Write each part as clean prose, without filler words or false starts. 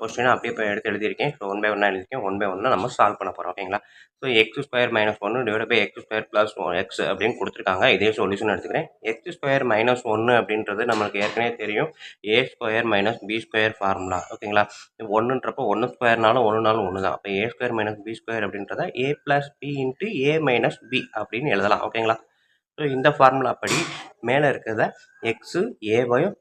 கொஸ்டினை அப்படியே இப்போ எடுத்து எழுதியிருக்கேன். ஸோ 1 பை 1 எழுதியிருக்கேன். 1 பை 1 நம்ம சால்வ் பண்ண போகிறோம். ஓகேங்களா? So x square minus 1 divide by x square plus x அப்படின்னு கொடுத்துருக்காங்க. இதே சொல்யூஷன் எடுத்துக்கிறேன். எக்ஸ் ஸ்கொயர் மைனஸ் 1 அப்படின்றது நம்மளுக்கு ஏற்கனவே தெரியும். A square minus B square formula. ஓகேங்களா? ஒன்றுன்றப்போ 1 ஸ்கொயர்னாலும் 1 1 தான். அப்போ A square minus B square அப்படின்றத A plus B into A minus B அப்படின்னு எழுதலாம். ஓகேங்களா? ஸோ இந்த ஃபார்முலா படி மேலே இருக்கிறத எக்ஸு ஏவையும்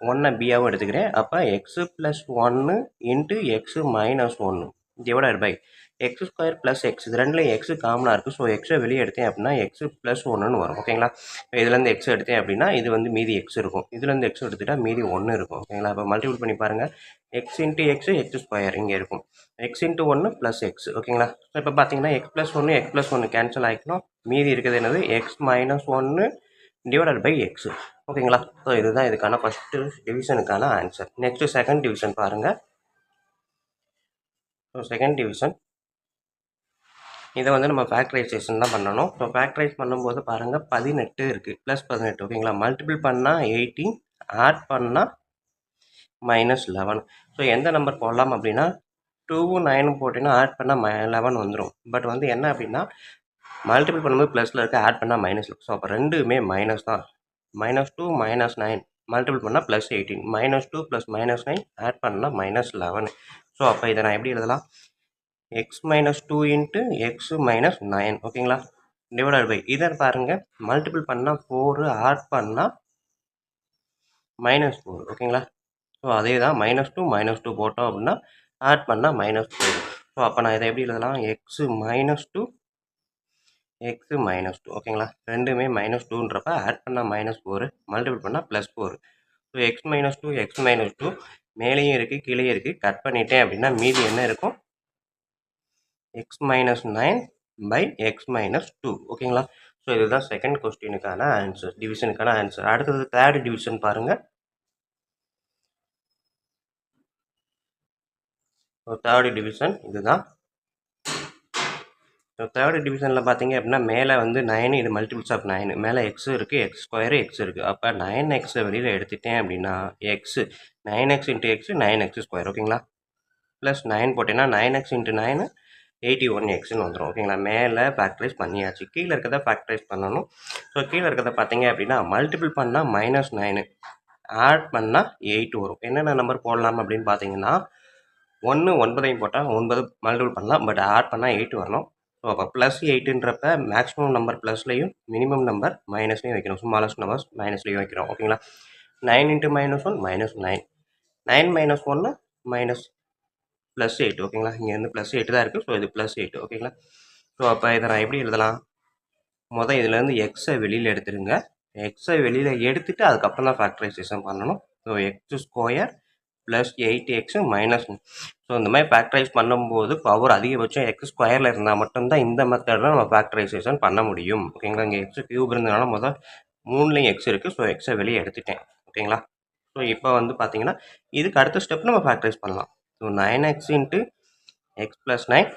1 பியாவும் எடுத்துக்கிறேன். அப்போ x plus 1 into x minus 1 divided by x square plus x. இது ரெண்டுலையும் எக்ஸு காமனாக இருக்குது. ஸோ எக்ஸை வெளியே எடுத்தேன் அப்படின்னா எக்ஸு ப்ளஸ் 1ன்னு வரும். ஓகேங்களா? இப்போ இதுலேருந்து எக்ஸ் எடுத்தேன் அப்படின்னா இது வந்து மீதி எக்ஸ் இருக்கும். இதுலேருந்து எக்ஸ் எடுத்துகிட்டா மீதி 1 இருக்கும். ஓகேங்களா? இப்போ மல்டிபிள் பண்ணி பாருங்கள். X into x X square இங்கே இருக்கும். X into 1 plus X. ஓகேங்களா? ஸோ இப்போ பார்த்தீங்கன்னா எக்ஸ் ப்ளஸ் 1 கேன்சல் ஆகிக்கணும். மீதி இருக்குது என்னது X minus 1 divided by X. ஓகேங்களா? ஸோ இதுதான் இதுக்கான ஃபஸ்ட்டு டிவிஷனுக்கான ஆன்சர். நெக்ஸ்ட்டு செகண்ட் டிவிஷன் பாருங்கள். ஸோ செகண்ட் டிவிஷன் இதை வந்து நம்ம ஃபேக்டரைசேஷன் தான் பண்ணணும். ஸோ ஃபேக்டரைஸ் பண்ணும்போது பாருங்கள் 18 இருக்குது ப்ளஸ் 18. ஓகேங்களா? மல்டிபிள் பண்ணால் 18, ஆட் பண்ணால் -11. ஸோ எந்த நம்பர் போடலாம் அப்படின்னா 2வும் 9ம் போட்டிங்கன்னா ஆட் பண்ணால் 11 வந்துடும். பட் வந்து என்ன அப்படின்னா மல்டிபிள் பண்ணும்போது ப்ளஸில் இருக்குது, ஆட் பண்ணால் மைனஸில். ஸோ அப்போ ரெண்டுமே மைனஸ் தான். -2 -9 மல்டிபிள் பண்ணால் ப்ளஸ் 18. -2 ப்ளஸ் -9 ஆட் பண்ணால் -11. ஸோ அப்போ இதை நான் எப்படி எழுதலாம்? X minus 2 into x minus 9. ஓகேங்களா? டிவைடட் பை இதை பாருங்கள். மல்டிபிள் பண்ணால் 4, ஆட் பண்ணால் -4. ஓகேங்களா? ஸோ அதே தான் -2 -2 போட்டோம் அப்படின்னா ஆட் பண்ணால் -4. ஸோ அப்போ நான் இதை எப்படி எழுதலாம்? X -2 x -2. ஓகேங்களா? ரெண்டுமே -2ன்றப்ப ஆட் பண்ணால் -4, மல்டிபிள் பண்ணால் +4. ஸோ எக்ஸ் -2 மேலேயும் இருக்குது கீழேயும் இருக்குது. கட் பண்ணிட்டேன் அப்படின்னா மீதி என்ன இருக்கும்? X -9 by x -2. ஓகேங்களா? ஸோ இதுதான் செகண்ட் கொஸ்டினுக்கான ஆன்சர், டிவிஷனுக்கான ஆன்சர். அடுத்தது தேர்ட் டிவிஷன் பாருங்கள். ஸோ தேர்ட் டிவிஷன் இதுதான். ஸோ தேர்ட் டிவிஷனில் பார்த்தீங்க அப்படின்னா மேலே வந்து 9, இது மல்டிபிள்ஸ் ஆஃப் 9. மேலே எக்ஸு இருக்குது, எக்ஸ் ஸ்கொயரு எக்ஸ் இருக்குது. அப்போ 9xை வெளியில் எடுத்துட்டேன் அப்படின்னா x 9x into x 9x square. ஓகேங்களா? ப்ளஸ் 9 போட்டேன்னா 9x இன்ட்டு 9 81xன்னு வந்துடும். ஓகேங்களா? மேலே ஃபேக்டரைஸ் பண்ணியாச்சு. கீழே இருக்கிறத ஃபேக்டரைஸ் பண்ணணும். ஸோ கீழே இருக்கிறத பார்த்தீங்க அப்படின்னா மல்டிபிள் பண்ணால் -9, ஆட் பண்ணால் 8 வரும். என்னென்ன நம்பர் போடலாம் அப்படின்னு பார்த்தீங்கன்னா 1 9ஐயும் போட்டால் 9 மல்டிபிள் பண்ணலாம். பட் ஆட் பண்ணால் 8 வரணும். ஸோ அப்போ ப்ளஸ் 8ன்றப்ப மேக்ஸிமம் நம்பர் ப்ளஸ்லையும் மினிமம் நம்பர் மைனஸ்லையும் வைக்கணும். ஸ்மாலஸ்ட் நம்பர்ஸ் மைனஸ்லையும் வைக்கிறோம். ஓகேங்களா? 9 இன்ட்டு -1 -9. 9 - 1 minus plus 8. ஓகேங்களா? இங்கே வந்து ப்ளஸ் 8 தான் இருக்குது. ஸோ இது ப்ளஸ் 8. ஓகேங்களா? ஸோ அப்போ இதை நான் எப்படி எழுதலாம்? இதுலேருந்து எக்ஸை வெளியில் எடுத்துருங்க. எக்ஸை வெளியில் எடுத்துகிட்டு அதுக்கப்புறம் தான் ஃபேக்டரைசேஷன் பண்ணணும். So x square plus 8x minus. So இந்த மாதிரி ஃபேக்டரைஸ் பண்ணும்போது பவர் அதிகபட்சம் எக்ஸ் ஸ்கொயரில் இருந்தால் மட்டும்தான் இந்த மெத்தடில் நம்ம ஃபேக்டரைசேஷன் பண்ண முடியும். ஓகேங்களா? இங்கே எக்ஸ் க்யூப் இருந்ததுனால முதல் 3லையும் எக்ஸ் இருக்குது. ஸோ எக்ஸை வெளியே எடுத்துட்டேன். ஓகேங்களா? ஸோ இப்போ வந்து பார்த்தீங்கன்னா இதுக்கு அடுத்த ஸ்டெப் நம்ம ஃபேக்டரைஸ் பண்ணலாம். So 9x into x plus 9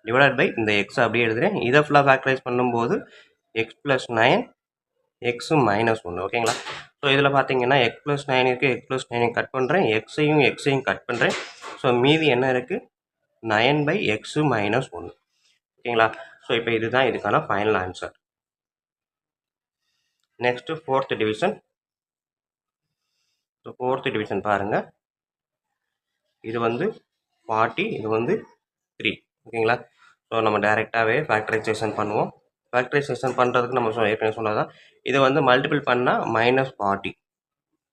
divided by இந்த எக்ஸை அப்படியே எழுதுகிறேன். இதை ஃபுல்லாக ஃபேக்டரைஸ் பண்ணும்போது எக்ஸ் ப்ளஸ் 9 எக்ஸு -1. ஓகேங்களா? ஸோ இதில் பார்த்தீங்கன்னா எக்ஸ் ப்ளஸ் 9 இருக்குது, எக்ஸ் ப்ளஸ் 9 கட் பண்ணுறேன், எக்ஸையும் கட் பண்ணுறேன். ஸோ மீதி என்ன இருக்குது? 9 பை எக்ஸு -1. ஓகேங்களா? ஸோ இப்போ இதுதான் இதுக்கான final answer. Next fourth division. So fourth division பாருங்கள். இது வந்து 40, இது வந்து 3. ஓகேங்களா? ஸோ நம்ம டைரெக்டாகவே ஃபேக்டரைசேஷன் பண்ணுவோம். ஃபேக்டரைசேஷன் பண்ணுறதுக்கு நம்ம ஏற்கனவே சொன்னதான். இதை வந்து மல்டிபிள் பண்ணால் -40.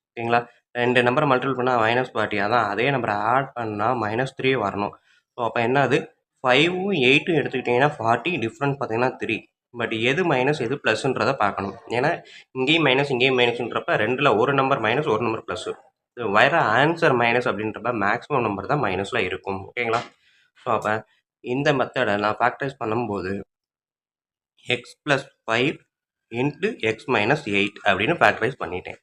ஓகேங்களா? 2 நம்பரை மல்டிபிள் பண்ணால் -40. அதான் அதே நம்பரை ஆட் பண்ணால் -3 வரணும். ஸோ அப்போ என்னது 5ம் 8ம் எடுத்துக்கிட்டிங்கன்னா 40, டிஃப்ரெண்ட் பார்த்தீங்கன்னா 3. பட் எது மைனஸ் எது ப்ளஸ்ன்றதை பார்க்கணும். ஏன்னா இங்கேயும் மைனஸ்ன்றப்ப ரெண்டில் ஒரு நம்பர் மைனஸ் ஒரு நம்பர் ப்ளஸ்ஸு. வர ஆன்சர் மைனஸ் அப்படின்றப்ப மேக்ஸிமம் நம்பர் தான் மைனஸில் இருக்கும். ஓகேங்களா? ஸோ அப்போ இந்த மெத்தடை நான் ஃபேக்டரைஸ் பண்ணும்போது X plus 5 into x minus 8 அப்படின்னு ஃபேக்டரைஸ் பண்ணிட்டேன்.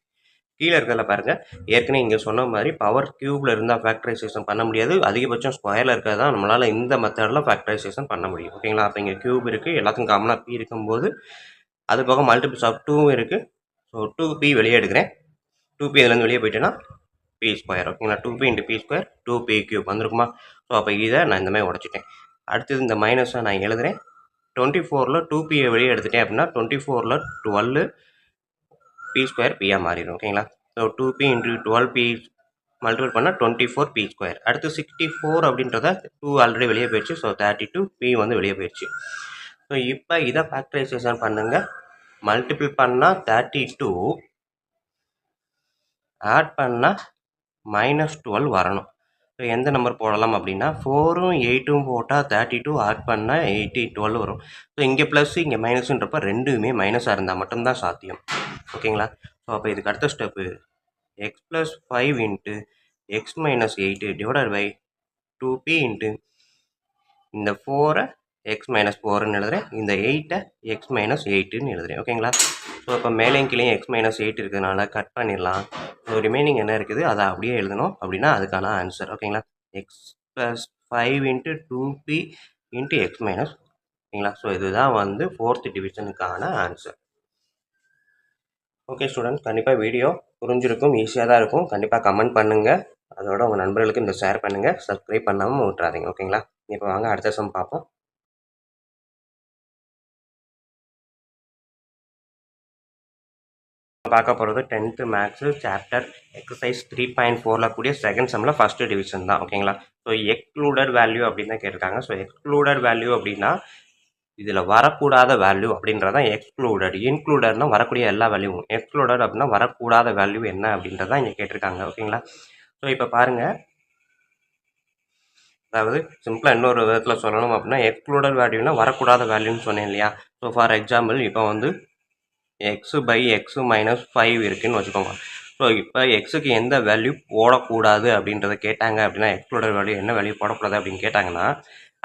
கீழே இருக்கிறத பாருங்கள். ஏற்கனவே இங்கே சொன்ன மாதிரி பவர் க்யூபில் இருந்தால் ஃபேக்டரைசேஷன் பண்ண முடியாது. அதிகபட்சம் ஸ்கொயரில் இருக்கிறது தான் நம்மளால் இந்த மெத்தடில் ஃபேக்டரைசேஷன் பண்ண முடியும். ஓகேங்களா? அப்போ இங்கே க்யூப் இருக்குது, எல்லாத்துக்கும் காமனாக பி இருக்கும்போது அது போக மல்டிபிள்ஸ் ஆஃப் 2வும் இருக்குது. ஸோ 2p வெளியே எடுக்கிறேன். 2p இதுலேருந்து வெளியே போயிட்டேன்னா பி ஸ்கொயர் ஓகேங்களா. 2p into B square 2p cube வந்திருக்குமா. ஸோ அப்போ இதை நான் இந்த மாதிரி உடச்சிட்டேன். அடுத்தது இந்த மைனஸை நான் எழுதுகிறேன். 24ல் 2p வெளியே எடுத்துட்டேன் அப்படின்னா 24ல் 12 பி ஸ்கொயர் பியாக மாறிடும் ஓகேங்களா. So 2p into 12p multiple பண்ணால் 24 பி ஸ்கொயர். அடுத்து 64 அப்படின்றத 2 ஆல்ரெடி வெளியே போயிடுச்சு. ஸோ 32 பி வந்து வெளியே போயிடுச்சு. ஸோ இப்போ இதை ஃபேக்டரைசேஷன் பண்ணுங்கள். மல்டிபிள் பண்ணால் 32 ஆட் பண்ணால் -12 வரணும். ஸோ எந்த நம்பர் போடலாம் அப்படின்னா 4ம் 8ம் போட்டால் 32 ஆட் பண்ணால் 12 வரும். ஸோ இங்கே ப்ளஸ் இங்கே மைனஸுன்றப்ப ரெண்டுமே மைனஸாக இருந்தால் மட்டும்தான் சாத்தியம் ஓகேங்களா. ஸோ அப்போ இதுக்கு அடுத்த step x plus 5 into x minus 8 divided by 2p into இந்த 4ஐ எக்ஸ் மைனஸ் 4ன்னு எழுதுகிறேன். இந்த 8ஐ எக்ஸ் மைனஸ் 8ன்னு எழுதுகிறேன் ஓகேங்களா. ஸோ இப்போ மேலேயும் கீழே எக்ஸ் மைனஸ் 8 இருக்கிறதுனால கட் பண்ணிடலாம். ஸோ ரிமைனிங் என்ன இருக்குது அதை அப்படியே எழுதணும் அப்படின்னா அதுக்கான ஆன்சர் ஓகேங்களா. X plus 5 into 2p into x minus ஓகேங்களா. ஸோ இதுதான் வந்து 4th டிவிஷனுக்கான ஆன்சர். ஓகே ஸ்டூடெண்ட்ஸ், கண்டிப்பாக வீடியோ புரிஞ்சிருக்கும், ஈஸியாக தான் இருக்கும். கண்டிப்பாக கமெண்ட் பண்ணுங்கள். அதோட உங்கள் நண்பர்களுக்கு இந்த ஷேர் பண்ணுங்கள். சப்ஸ்கிரைப் பண்ணாமல் விட்டுறாதீங்க ஓகேங்களா. இப்போ வாங்க அடுத்த சம் பார்ப்போம். பார்க்க போகிறது 10th மேக்ஸு சாப்டர் எக்ஸசைஸ் 3.4ல் கூடிய செகண்ட் சம்மில் ஃபஸ்ட்டு டிவிஷன் தான் ஓகேங்களா. ஸோ எக்ஸ்க்ளூடட் வேல்யூ அப்படின்னு தான் கேட்டிருக்காங்க. ஸோ எக்ஸ்க்ளூடட் வேல்யூ அப்படின்னா இதில் வரக்கூடாத வேல்யூ அப்படின்றதான் எக்ஸ்க்ளூடட். இன்க்ளூடட்னா வரக்கூடிய எல்லா வேல்யூவும், எக்ஸ்க்ளூடட் அப்படின்னா வரக்கூடாத வேல்யூ என்ன அப்படின்றதான் இங்கே கேட்டிருக்காங்க ஓகேங்களா. ஸோ இப்போ பாருங்கள், அதாவது சிம்பிளாக இன்னொரு விதத்தில் சொல்லணும் அப்படின்னா எக்ஸ்க்ளூடட் வேல்யூனா வரக்கூடாத வேல்யூன்னு சொன்னேன் இல்லையா. ஸோ ஃபார் எக்ஸாம்பிள் இப்போ வந்து எக்ஸு பை எக்ஸு மைனஸ் 5 இருக்குதுன்னு வச்சுக்கோங்க. ஸோ இப்போ எக்ஸுக்கு எந்த வேல்யூ போடக்கூடாது அப்படின்றத கேட்டாங்க அப்படின்னா எக்ஸ்க்ளூடட் வேல்யூ என்ன வேல்யூ போடக்கூடாது அப்படின்னு கேட்டாங்கன்னா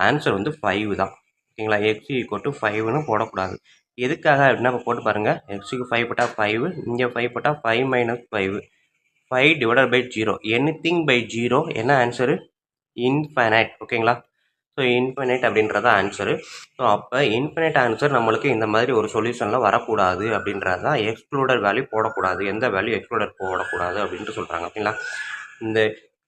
ஆன்சர் வந்து 5 தான் ஓகேங்களா. எக்ஸ் ஈக்குவல் டு 5ன்னு போடக்கூடாது. எதுக்காக அப்படின்னா இப்போ போட்டு பாருங்கள், எக்ஸுக்கு 5 போட்டால் 5, இங்கே 5 போட்டால் 5 minus 5, 5 divided by 0, anything by 0 என்ன ஆன்சரு, இன்ஃபைனைட் ஓகேங்களா. ஸோ இன்ஃபைனைட் அப்படின்றத ஆன்சரு. ஸோ அப்போ இன்ஃபைனைட் ஆன்சர் நம்மளுக்கு இந்த மாதிரி ஒரு சொல்யூஷனில் வரக்கூடாது அப்படின்றது தான் எக்ஸ்க்ளூடட் வேல்யூ போடக்கூடாது. எந்த வேல்யூ எக்ஸ்க்ளூடட் போடக்கூடாது அப்படின்ட்டு சொல்கிறாங்க ஓகேங்களா. இந்த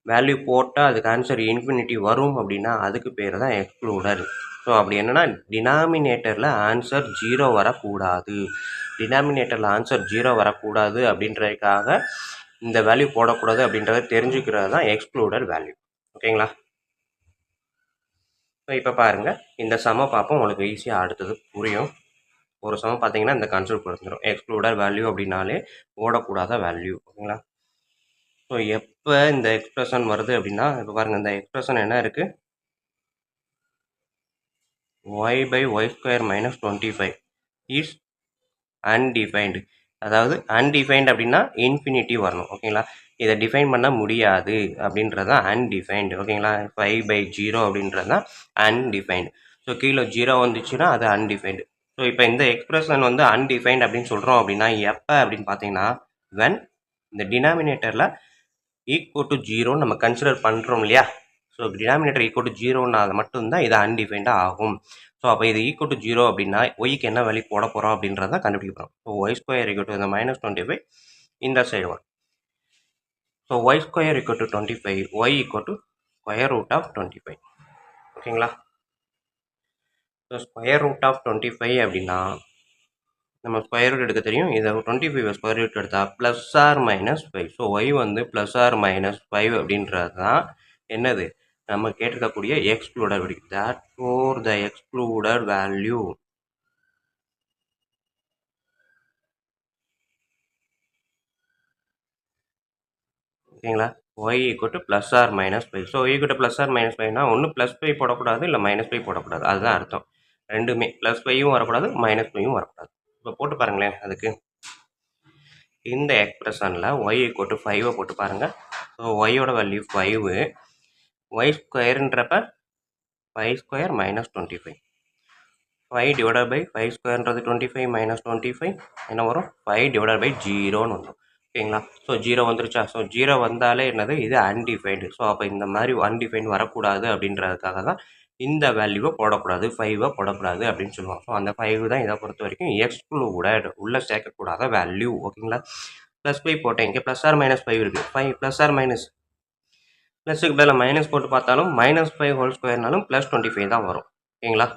வேல்யூ போட்டால் அதுக்கு ஆன்சர் இன்ஃபினிட்டி வரும் அப்படின்னா அதுக்கு பேர் தான் எக்ஸ்க்ளூடட். ஸோ அப்படி என்னென்னா டினாமினேட்டரில் ஆன்சர் 0 வரக்கூடாது. டினாமினேட்டரில் ஆன்சர் 0 வரக்கூடாது அப்படின்றதுக்காக இந்த வேல்யூ போடக்கூடாது அப்படின்றத தெரிஞ்சுக்கிறது தான் எக்ஸ்க்ளூடட் வேல்யூ ஓகேங்களா. ஸோ இப்போ பாருங்கள், இந்த சம பார்ப்போம், உங்களுக்கு ஈஸியாக அடுத்தது புரியும். ஒரு சமம் பார்த்தீங்கன்னா இந்த கான்செப்ட் புரிஞ்சிடும். எக்ஸ்க்ளூடட் வேல்யூ அப்படின்னாலே போடக்கூடாத வேல்யூ ஓகேங்களா. ஸோ எப்போ இந்த எக்ஸ்பிரஷன் வருது அப்படின்னா இப்போ பாருங்கள், இந்த எக்ஸ்பிரஷன் என்ன இருக்குது, y by y square minus 25 is undefined. அதாவது அன்டிஃபைன்ட் அப்படின்னா இன்ஃபினிட்டி வரணும் ஓகேங்களா. இதை டிஃபைன் பண்ண முடியாது அப்படின்றது தான் அன்டிஃபைன்டு ஓகேங்களா. 5/0 அப்படின்றது தான் அன்டிஃபைன்டு. ஸோ கீழே 0 வந்துச்சுன்னா அது அன்டிஃபைன்டு. ஸோ இப்போ இந்த எக்ஸ்பிரஷன் வந்து அன்டிஃபைன்ட் அப்படின்னு சொல்கிறோம் அப்படின்னா எப்போ அப்படின்னு பார்த்தீங்கன்னா வென் இந்த டினாமினேட்டரில் ஈக்குவல் டு 0 நம்ம கன்சிடர் பண்ணுறோம் இல்லையா. ஸோ டினாமினேட்டர் ஈக்குவல் டு 0ன்னா அது மட்டும்தான் இது அன்டிஃபைன்டாக ஆகும். ஸோ அப்போ இது ஈக்குவல் டு 0 அப்படின்னா ஒய்க்கு என்ன வேல்யூ போட போகிறோம் அப்படின்றத கண்டுபிடிக்க போகிறோம். So y square equal to இந்த -25 இந்த சைடு வரும். So y square equal to 25, y equal to square root of 25 ஓகேங்களா. ஸோ ஸ்கொயர் ரூட் ஆஃப் 25 அப்படின்னா நம்ம ஸ்கொயர் ரூட் எடுக்க தெரியும். இதை 25 ஸ்கொயர் ரூட் எடுத்தால் plus or minus 5. So Y வந்து ப்ளஸ் ஆர் மைனஸ் 5 அப்படின்றது தான் என்னது நம்ம கேட்டிருக்கக்கூடிய excluded value. That for the excluded value ஓகேங்களா. Y equal to plus or minus 5. So Y equal to plus or minus 5னா ஒன்று ப்ளஸ் 5 போடக்கூடாது, இல்லை மைனஸ் 5 போடக்கூடாது. அதுதான் அர்த்தம். ரெண்டுமே ப்ளஸ் 5யும் வரக்கூடாது, மைனஸ் 5யும் வரக்கூடாது. இப்போ போட்டு பாருங்களேன், அதுக்கு இந்த எக்ஸ்பிரஷனில் ஒய் ஈக்குவல் டு 5 போட்டு பாருங்கள். ஸோ ஒய்யோட வேல்யூ 5, ஒய் ஸ்கொயருன்றப்ப 5 ஸ்கொயர் மைனஸ் 25, 5 டிவைடட் பை 5 ஸ்கொயர்ன்றது 25 மைனஸ் 25 என்ன வரும், 5 டிவைடட் பை 0ன்னு வரும் ஓகேங்களா. ஸோ 0 வந்துருச்சா. ஸோ 0 வந்தாலே என்னது, இது அன்டிஃபைன்டு. ஸோ அப்போ இந்த மாதிரி அன்டிஃபைன்டு வரக்கூடாது அப்படின்றதுக்காக தான் இந்த வேல்யூவை போடக்கூடாது, 5 போடக்கூடாது அப்படின்னு சொல்லுவாங்க. ஸோ அந்த 5 தான் இதை பொறுத்த வரைக்கும் எக்ஸ்க்ளூடட், உள்ளே சேர்க்கக்கூடாத வேல்யூ ஓகேங்களா. ப்ளஸ் 5 போட்டேன். இங்கே ப்ளஸ் ஆர் மைனஸ் 5 இருக்குது. 5 ப்ளஸ் ஆர் மைனஸ் ப்ளஸுக்கு பதிலாக மைனஸ் போட்டு பார்த்தாலும் -5 ஹோல் ஸ்கொயர்னாலும் +25 தான் வரும். ஓகேங்களா?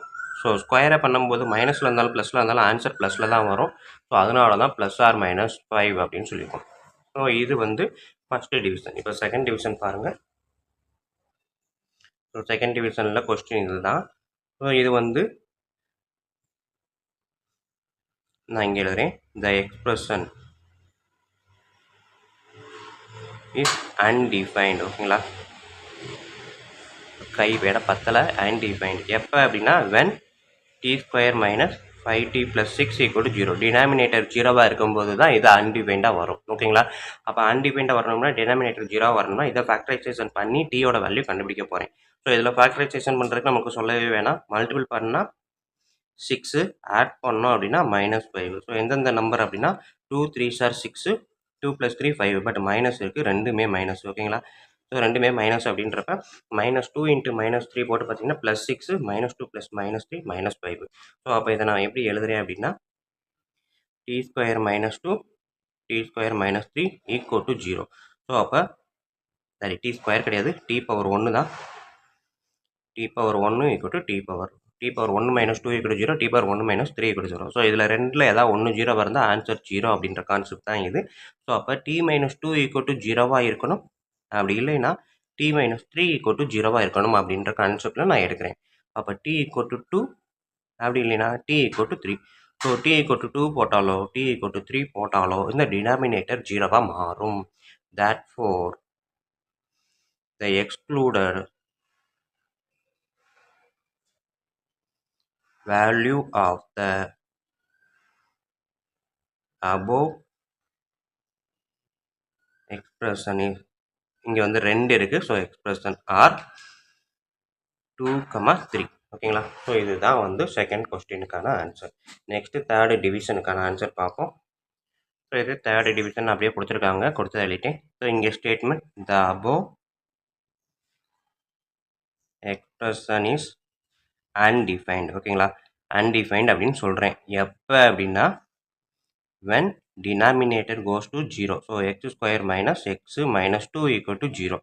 ஸோ ஸ்கொயரை பண்ணும்போது மைனஸில் இருந்தாலும் ப்ளஸில் இருந்தாலும் ஆன்சர் ப்ளஸில் தான் வரும். ஸோ அதனால தான் ப்ளஸ் ஆர் மைனஸ் 5 அப்படின்னு சொல்லியிருக்கோம். ஸோ இது வந்து ஃபஸ்ட்டு டிவிஷன். இப்போ செகண்ட் டிவிஷன் பாருங்கள். ஸோ செகண்ட் டிவிஷனில் கொஸ்டின் இது தான். ஸோ இது வந்து நான் இங்கே எழுதுகிறேன். த எக்ஸ்பிரஷன் இஸ் அன்டிஃபைன்டு. ஓகேங்களா? கை விட பத்தலை, அன்டிஃபைன்டு. எப்போ அப்படின்னா when t² minus 5t plus 6 equal to 0. Denominator 0வாக இருக்கும்போது தான் இது அன்டிஃபைண்டாக வரும். ஓகேங்களா? அப்போ அன்டிஃபைண்டாக வரணும்னா டினாமினேட்டர் 0 வரணும்னா இதை ஃபேக்டரைசேஷன் பண்ணி டீயோட வேல்யூ கண்டுபிடிக்க போகிறேன். ஸோ இதில் ஃபேக்டரைசேஷன் பண்ணுறதுக்கு நமக்கு சொல்லவே வேணாம். மல்டிபிள் பண்ணால் 6, ஆட் பண்ணோம் அப்படின்னா -5. ஸோ எந்தெந்த நம்பர் அப்படின்னா 2 3s are 6, 2 + 3 5. பட் மைனஸ் இருக்குது, ரெண்டுமே மைனஸ். ஓகேங்களா? ஸோ ரெண்டுமே மைனஸ் அப்படின்றப்ப -2 × -3 போட்டு பார்த்தீங்கன்னா +6, -2 + -3 -5. ஸோ அப்போ இதை நான் எப்படி எழுதுறேன் அப்படின்னா t² - 2 t² - 3 = 0. ஸோ அப்போ சரி, t² கிடையாது, t⁻1 தான். t⁻1 = t⁻1 - 2 = 0, t⁻1 - 3 = 0. ஸோ இதில் ரெண்டில் ஏதாவது ஒன்று 0 இருந்தால் ஆன்சர் 0 அப்படின்ற கான்செப்ட் தான் இது. ஸோ அப்போ t - 2 = 0வாக இருக்கணும். அப்படி இல்லைன்னா t - 3 = 0வாக இருக்கணும் அப்படின்ற கான்செப்டில் நான் எடுக்கிறேன். அப்போ t = 2, அப்படி இல்லைன்னா t = 3. ஸோ t = 2 போட்டாலோ t = 3 போட்டாலோ இந்த டினாமினேட்டர் 0வாக மாறும். Therefore the excluded value of the above expression is, இங்கே வந்து 2 இருக்குது. So expression are 2, 3. ஓகேங்களா? ஸோ இதுதான் வந்து செகண்ட் கொஸ்டினுக்கான ஆன்சர். நெக்ஸ்ட்டு தேர்டு டிவிஷனுக்கான ஆன்சர் பார்ப்போம். ஸோ இது தேர்டு டிவிஷன் அப்படியே கொடுத்துருக்காங்க, கொடுத்து எழுதிட்டேன். ஸோ இங்கே statement the above expression is undefined. ஓகேங்களா? undefined அப்படின்னு சொல்கிறேன். எப்போ அப்படின்னா when denominator goes to 0. So x² - x - 2 = 0.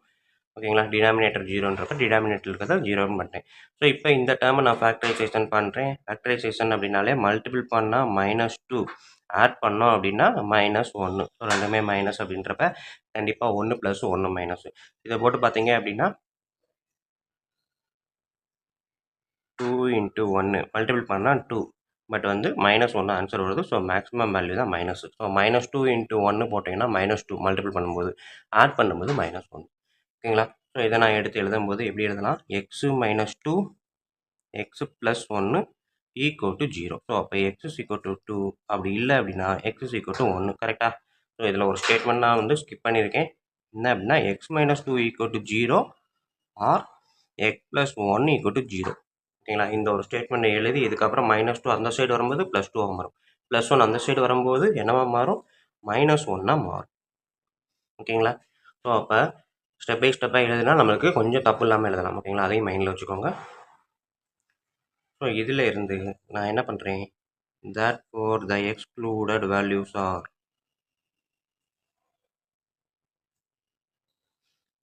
ஓகேங்களா? டினாமினேட்டர் 0ன்றப்ப டினாமினேட்டர் இருக்கிறத 0ன்னு பண்ணிட்டேன். ஸோ இப்போ இந்த டேர்மை நான் ஃபேக்டரைசேஷன் பண்ணுறேன். ஃபேக்டரைசேஷன் அப்படின்னாலே மல்டிபிள் பண்ணால் -2, ஆட் பண்ணோம் அப்படின்னா -1. ஸோ ரெண்டுமே மைனஸ் அப்படின்றப்ப கண்டிப்பாக 1 + 1 மைனஸ். இதை போட்டு பார்த்தீங்க அப்படின்னா 2 × 1 மல்டிபிள் பண்ணால் 2. பட் வந்து -1 ஆன்சர் வருது. ஸோ மேக்ஸிமம் வேல்யூ தான் மைனஸ். ஸோ -2 × 1 போட்டிங்கன்னா -2 மல்டிபிள் பண்ணும்போது, ஆட் பண்ணும்போது -1. ஓகேங்களா? ஸோ இதை நான் எடுத்து எழுதும்போது எப்படி எழுதலாம்? x - 2 x + 1 = 0. ஸோ அப்போ x = 2, அப்படி இல்லை அப்படின்னா x = 1. கரெக்டாக? ஸோ இதில் ஒரு ஸ்டேட்மெண்ட் நான் வந்து ஸ்கிப் பண்ணியிருக்கேன். என்ன அப்படின்னா x - 2 = 0 ஆர் x + 1 = 0. ஓகேங்களா? இந்த ஒரு ஸ்டேட்மெண்ட்டை எழுதி இதுக்கப்புறம் -2 அந்த சைடு வரும்போது +2ஆக மாறும். +1 அந்த சைடு வரும்போது என்னவாக மாறும்? -1ஆக மாறும். ஓகேங்களா? ஸோ அப்போ ஸ்டெப் பை ஸ்டெப்பாக எழுதுனா நம்மளுக்கு கொஞ்சம் தப்பு இல்லாமல் எழுதலாம். ஓகேங்களா? அதையும் மைண்டில் வச்சுக்கோங்க. ஸோ இதில் இருந்து நான் என்ன பண்ணுறேன்? therefore the excluded values are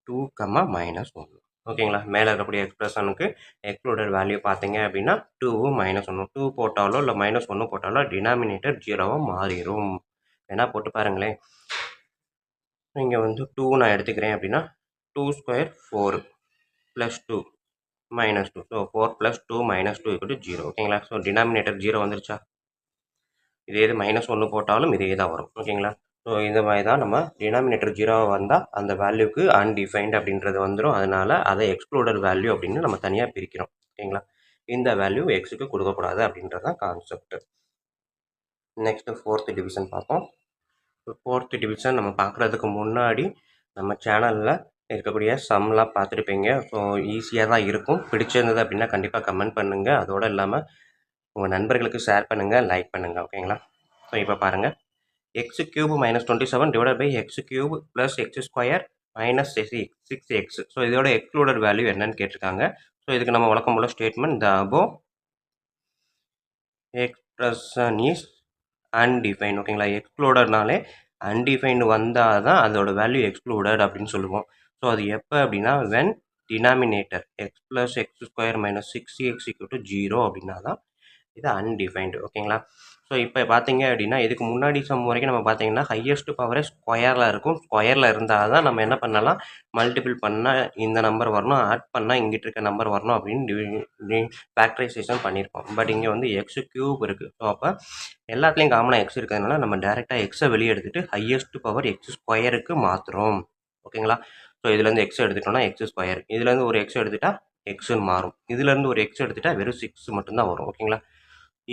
2, -1. ஓகேங்களா? மேலே இருக்கக்கூடிய எக்ஸ்பிரஷனுக்கு எக்ஸ்க்ளூடட் வேல்யூ பார்த்தீங்க அப்படின்னா 2வும் -1. 2 போட்டாலோ இல்லை -1 போட்டாலோ டினாமினேட்டர் 0வாக மாறிடும். வேணா போட்டு பாருங்களேன். இங்கே வந்து 2 நான் எடுத்துக்கிறேன் அப்படின்னா 2² 4 + 2 -2. ஸோ 4 + 2 -2 = 0. ஓகேங்களா? ஸோ டினாமினேட்டர் 0 வந்துருச்சா? இதே இது -1 போட்டாலும் இதே தான் வரும். ஓகேங்களா? ஸோ இந்த மாதிரி தான் நம்ம டினாமினேட்டர் 0 வந்தால் அந்த வேல்யூக்கு அன்டிஃபைன்டு அப்படின்றது வந்துடும். அதனால் அதை எக்ஸ்க்ளூடட் வேல்யூ அப்படின்னு நம்ம தனியாக பிரிக்கிறோம். ஓகேங்களா? இந்த வேல்யூ எக்ஸுக்கு கொடுக்கக்கூடாது அப்படின்றது தான் கான்செப்ட். நெக்ஸ்ட்டு ஃபோர்த்து டிவிஷன் பார்ப்போம். ஃபோர்த்து டிவிஷன் நம்ம பார்க்குறதுக்கு முன்னாடி நம்ம சேனலில் இருக்கக்கூடிய சம்லாம் பார்த்துருப்பீங்க. ஸோ ஈஸியாக தான் இருக்கும். பிடிச்சிருந்தது அப்படின்னா கண்டிப்பாக கமெண்ட் பண்ணுங்கள். அதோடு இல்லாமல் உங்கள் நண்பர்களுக்கு ஷேர் பண்ணுங்கள், லைக் பண்ணுங்கள். ஓகேங்களா? ஸோ இப்போ பாருங்கள், x³ - 27 / x³ + x² - 6x. So இதோட எக்ஸ்க்ளூடட் வேல்யூ என்னன்னு கேட்டிருக்காங்க. ஸோ இதுக்கு நம்ம வழக்கம் போல statement the above expression is undefined. ஓகேங்களா? எக்ஸ்க்ளூடட்னாலே அன்டிஃபைன்டு வந்தால் தான் அதோட வேல்யூ எக்ஸ்க்ளூடட் அப்படின்னு சொல்லுவோம். ஸோ அது எப்போ அப்படின்னா when denominator X plus X square minus 6x = 0 அப்படின்னா தான் இது அன்டிஃபைன்டு. ஓகேங்களா? ஸோ இப்போ பார்த்தீங்க அப்படின்னா இதுக்கு முன்னாடி சம் வரைக்கும் நம்ம பார்த்தீங்கன்னா ஹையஸ்ட் பவரே ஸ்கொயரில் இருக்கும். ஸ்கொயரில் இருந்தால் தான் நம்ம என்ன பண்ணலாம், மல்டிபிள் பண்ணால் இந்த நம்பர் வரணும், ஆட் பண்ணால் இங்கிட்டு இருக்க நம்பர் வரணும் அப்படின்னு ஃபேக்டரைசேஷன் பண்ணியிருக்கோம். பட் இங்கே வந்து எக்ஸ் கியூப் இருக்குது. ஸோ அப்போ எல்லாத்துலேயும் காமனாக எக்ஸ் இருக்கிறதுனால நம்ம டேரெக்டாக எக்ஸை வெளியே எடுத்துகிட்டு ஹையஸ்ட் பவர் எக்ஸ் ஸ்கொயருக்கு மாற்றுறோம். ஓகேங்களா? ஸோ இதுலேருந்து எக்ஸ் எடுத்துட்டோம்னா எக்ஸ் ஸ்கொயர், இதுலேருந்து ஒரு எக்ஸ் எடுத்துட்டா எக்ஸ்ன்னு மாறும், இதுலேருந்து ஒரு எக்ஸ் எடுத்துட்டா வெறும் 6 மட்டும்தான் வரும். ஓகேங்களா?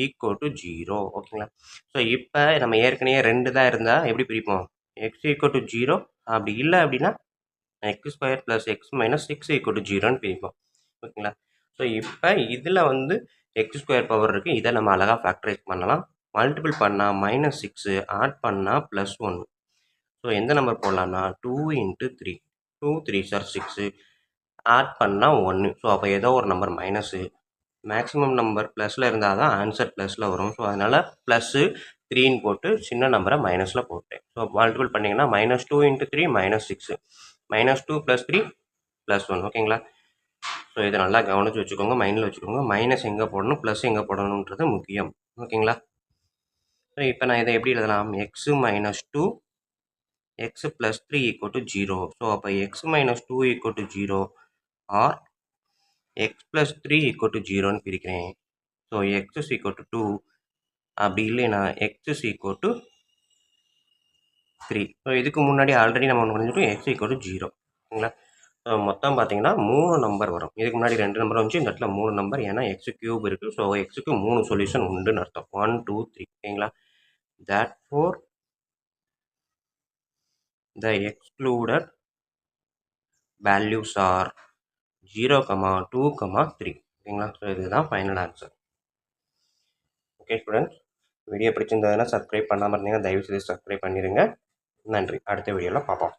Equal to 0. ஓகேங்களா? ஸோ இப்போ நம்ம ஏற்கனவே 2 தான் இருந்தால் எப்படி பிரிப்போம், எக்ஸ் ஈக்குவல் டு 0 அப்படி இல்லை அப்படின்னா X square plus X minus 6 equal to 0ன்னு பிரிப்போம். ஓகேங்களா? ஸோ இப்போ இதில் வந்து எக்ஸ் ஸ்கொயர் பவர் இருக்குது, இதை நம்ம அழகாக ஃபேக்டரைஸ் பண்ணலாம். மல்டிபிள் பண்ணால் -6, ஆட் பண்ணால் +1. ஸோ எந்த நம்பர் போடலாம்னா 2 × 3, 2 3 சார் 6, ஆட் பண்ணால் 1. ஸோ அப்போ ஏதோ ஒரு நம்பர் மைனஸு, மேக்ஸிமம் நம்பர் ப்ளஸில் இருந்தால் தான் ஆன்சர் ப்ளஸில் வரும். ஸோ அதனால் +3 ன்னு போட்டு சின்ன நம்பரை மைனஸில் போட்டேன். ஸோ மல்டிபிள் பண்ணிங்கன்னா -2 × 3 -6, -2 + 3 +1. ஓகேங்களா? ஸோ இதை நல்லா கவனித்து வச்சுக்கோங்க, மைண்டில் வச்சுக்கோங்க. மைனஸ் எங்கே போடணும், ப்ளஸ் எங்கே போடணுன்றது முக்கியம். ஓகேங்களா? ஸோ இப்போ நான் இதை எப்படி எழுதலாம், x - 2 x + 3 = 0. ஸோ அப்போ x - 2 = 0 ஆர் x + 3 = 0ன்னு பிரிக்கிறேன். ஸோ x = 2 அப்படி இல்லைன்னா x = 3. ஸோ இதுக்கு முன்னாடி ஆல்ரெடி நம்ம ஒன்று பண்ணிட்டோம், x = 0. ஓகேங்களா? ஸோ மொத்தம் பார்த்தீங்கன்னா 3 நம்பர் வரும். இதுக்கு முன்னாடி 2 நம்பர் வந்துச்சு, இந்த இடத்துல 3 நம்பர். ஏன்னா எக்ஸ் கியூப் இருக்குது. ஸோ எக்ஸுக்கு 3 சொல்யூஷன் உண்டுன்னு அர்த்தம். 1 2 3. ஓகேங்களா? therefore the excluded values are 0, 2, 3. ஓகேங்களா? ஸோ இதுதான் final answer. Okay students, video பிடிச்சிருந்ததுன்னா சப்ஸ்கிரைப் பண்ணாமல் இருந்தீங்கன்னா தயவுசெய்து சப்ஸ்கிரைப் பண்ணிடுங்க. நன்றி. அடுத்த வீடியோவில் பார்ப்போம்.